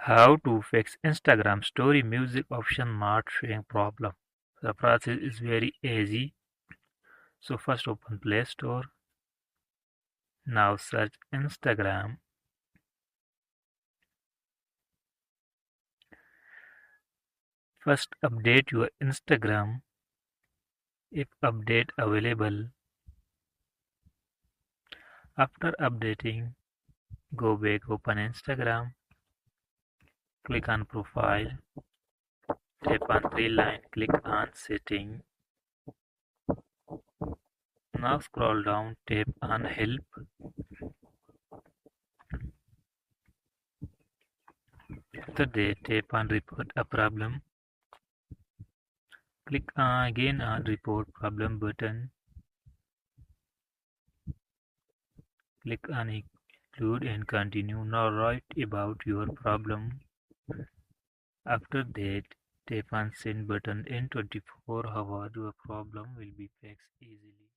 How to fix Instagram story music option not showing problem. The process is very easy. So first open Play Store. Now search Instagram. First update your Instagram. If update available. After updating, go back, open Instagram. Click on profile. Tap on three line. Click on setting. Now scroll down. Tap on help. After that, tap on report a problem. Click again on report problem button. Click on include and continue. Now write about your problem. After that, tap on send button. In 24 hours your problem will be fixed easily.